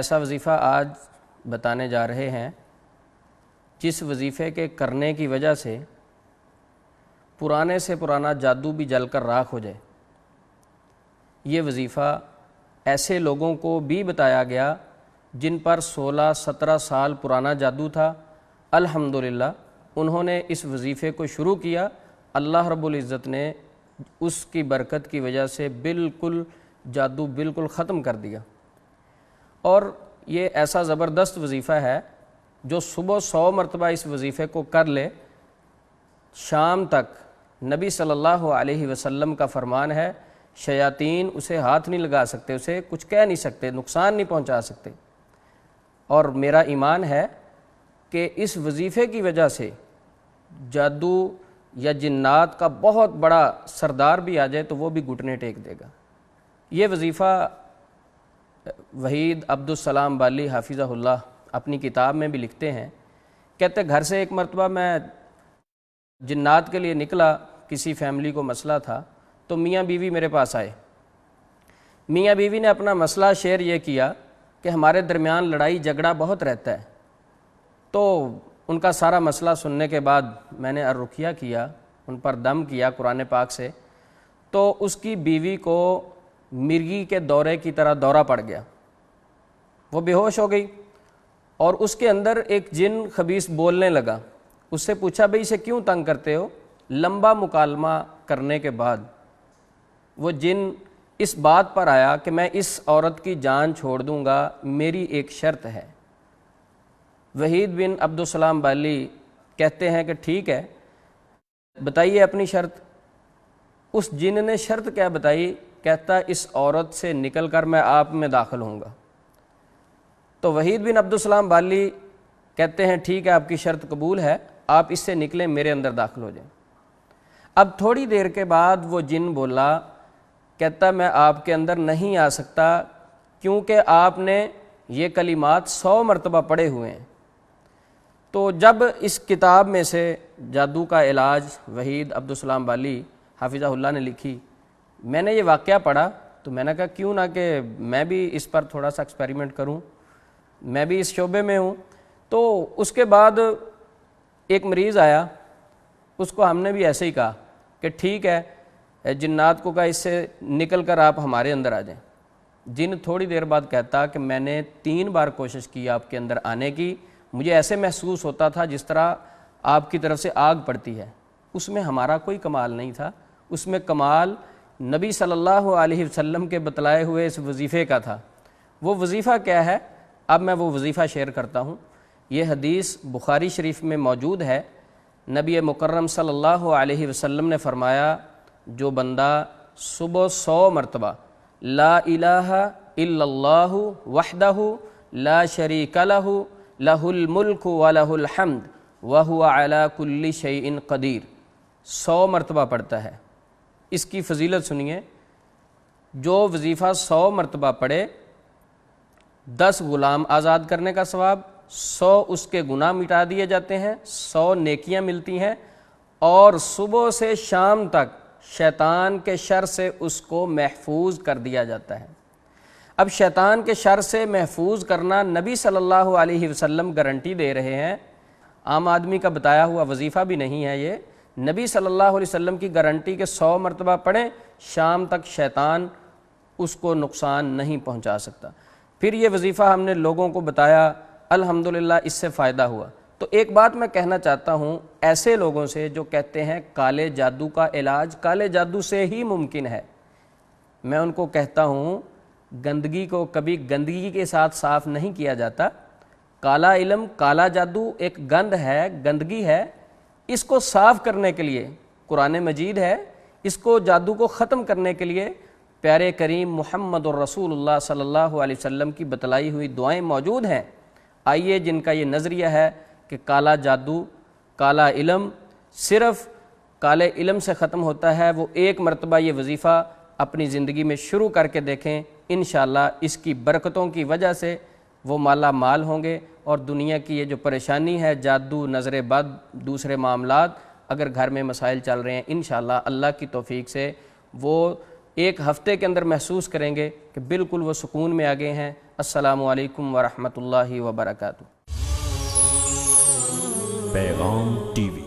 ایسا وظیفہ آج بتانے جا رہے ہیں جس وظیفے کے کرنے کی وجہ سے پرانے سے پرانا جادو بھی جل کر راکھ ہو جائے۔ یہ وظیفہ ایسے لوگوں کو بھی بتایا گیا جن پر 16-17 سال پرانا جادو تھا، الحمدللہ انہوں نے اس وظیفے کو شروع کیا، اللہ رب العزت نے اس کی برکت کی وجہ سے بالکل جادو بالکل ختم کر دیا۔ اور یہ ایسا زبردست وظیفہ ہے جو صبح 100 مرتبہ اس وظیفے کو کر لے، شام تک نبی صلی اللہ علیہ وسلم کا فرمان ہے شیاطین اسے ہاتھ نہیں لگا سکتے، اسے کچھ کہہ نہیں سکتے، نقصان نہیں پہنچا سکتے۔ اور میرا ایمان ہے کہ اس وظیفے کی وجہ سے جادو یا جنات کا بہت بڑا سردار بھی آ جائے تو وہ بھی گھٹنے ٹیک دے گا۔ یہ وظیفہ وحید عبدالسلام بالی حافظہ اللہ اپنی کتاب میں بھی لکھتے ہیں، کہتے گھر سے ایک مرتبہ میں جنات کے لیے نکلا، کسی فیملی کو مسئلہ تھا، تو میاں بیوی میرے پاس آئے۔ میاں بیوی نے اپنا مسئلہ شیئر یہ کیا کہ ہمارے درمیان لڑائی جھگڑا بہت رہتا ہے۔ تو ان کا سارا مسئلہ سننے کے بعد میں نے الرقیہ کیا، ان پر دم کیا قرآن پاک سے، تو اس کی بیوی کو مرگی کے دورے کی طرح دورہ پڑ گیا، وہ بے ہوش ہو گئی، اور اس کے اندر ایک جن خبیث بولنے لگا۔ اس سے پوچھا بھئی اسے کیوں تنگ کرتے ہو؟ لمبا مکالمہ کرنے کے بعد وہ جن اس بات پر آیا کہ میں اس عورت کی جان چھوڑ دوں گا، میری ایک شرط ہے۔ وحید بن عبدالسلام بالی کہتے ہیں کہ ٹھیک ہے بتائیے اپنی شرط۔ اس جن نے شرط کیا بتائی؟ کہتا اس عورت سے نکل کر میں آپ میں داخل ہوں گا۔ تو وحید بن عبدالسلام بالی کہتے ہیں ٹھیک ہے آپ کی شرط قبول ہے، آپ اس سے نکلیں میرے اندر داخل ہو جائیں۔ اب تھوڑی دیر کے بعد وہ جن بولا، کہتا میں آپ کے اندر نہیں آ سکتا کیونکہ آپ نے یہ کلمات 100 مرتبہ پڑھے ہوئے ہیں۔ تو جب اس کتاب میں سے جادو کا علاج وحید عبدالسلام بالی حافظہ اللہ نے لکھی، میں نے یہ واقعہ پڑھا تو میں نے کہا کیوں نہ کہ میں بھی اس پر تھوڑا سا ایکسپیریمنٹ کروں، میں بھی اس شعبے میں ہوں۔ تو اس کے بعد ایک مریض آیا، اس کو ہم نے بھی ایسے ہی کہا کہ ٹھیک ہے جنات کو کہا اس سے نکل کر آپ ہمارے اندر آ جائیں۔ جن تھوڑی دیر بعد کہتا کہ میں نے 3 بار کوشش کی آپ کے اندر آنے کی، مجھے ایسے محسوس ہوتا تھا جس طرح آپ کی طرف سے آگ پڑتی ہے۔ اس میں ہمارا کوئی کمال نہیں تھا، اس میں کمال نبی صلی اللہ علیہ وسلم کے بتلائے ہوئے اس وظیفے کا تھا۔ وہ وظیفہ کیا ہے؟ اب میں وہ وظیفہ شیئر کرتا ہوں۔ یہ حدیث بخاری شریف میں موجود ہے۔ نبی مکرم صلی اللہ علیہ وسلم نے فرمایا جو بندہ صبح 100 مرتبہ لا الہ الا اللہ وحدہ لا شریک لہ لہ الملک ولہ الحمد وہو علی کل شیء قدیر 100 مرتبہ پڑھتا ہے، اس کی فضیلت سنیے۔ جو وظیفہ 100 مرتبہ پڑھے 10 غلام آزاد کرنے کا ثواب، 100 اس کے گناہ مٹا دیے جاتے ہیں، 100 نیکیاں ملتی ہیں، اور صبح سے شام تک شیطان کے شر سے اس کو محفوظ کر دیا جاتا ہے۔ اب شیطان کے شر سے محفوظ کرنا نبی صلی اللہ علیہ وسلم گارنٹی دے رہے ہیں، عام آدمی کا بتایا ہوا وظیفہ بھی نہیں ہے یہ، نبی صلی اللہ علیہ وسلم کی گارنٹی کہ 100 مرتبہ پڑھیں شام تک شیطان اس کو نقصان نہیں پہنچا سکتا۔ پھر یہ وظیفہ ہم نے لوگوں کو بتایا، الحمدللہ اس سے فائدہ ہوا۔ تو ایک بات میں کہنا چاہتا ہوں ایسے لوگوں سے جو کہتے ہیں کالے جادو کا علاج کالے جادو سے ہی ممکن ہے، میں ان کو کہتا ہوں گندگی کو کبھی گندگی کے ساتھ صاف نہیں کیا جاتا۔ کالا علم کالا جادو ایک گند ہے، گندگی ہے، اس کو صاف کرنے کے لیے قرآن مجید ہے، اس کو جادو کو ختم کرنے کے لیے پیارے کریم محمد الرسول اللہ صلی اللہ علیہ وسلم کی بتلائی ہوئی دعائیں موجود ہیں۔ آئیے جن کا یہ نظریہ ہے کہ کالا جادو کالا علم صرف کالے علم سے ختم ہوتا ہے، وہ ایک مرتبہ یہ وظیفہ اپنی زندگی میں شروع کر کے دیکھیں، انشاءاللہ اس کی برکتوں کی وجہ سے وہ مالا مال ہوں گے، اور دنیا کی یہ جو پریشانی ہے جادو نظر بد دوسرے معاملات اگر گھر میں مسائل چل رہے ہیں، انشاءاللہ اللہ کی توفیق سے وہ ایک ہفتے کے اندر محسوس کریں گے کہ بالکل وہ سکون میں آ گئے ہیں۔ السلام علیکم ورحمۃ اللہ وبرکاتہ۔ پیغام ٹی وی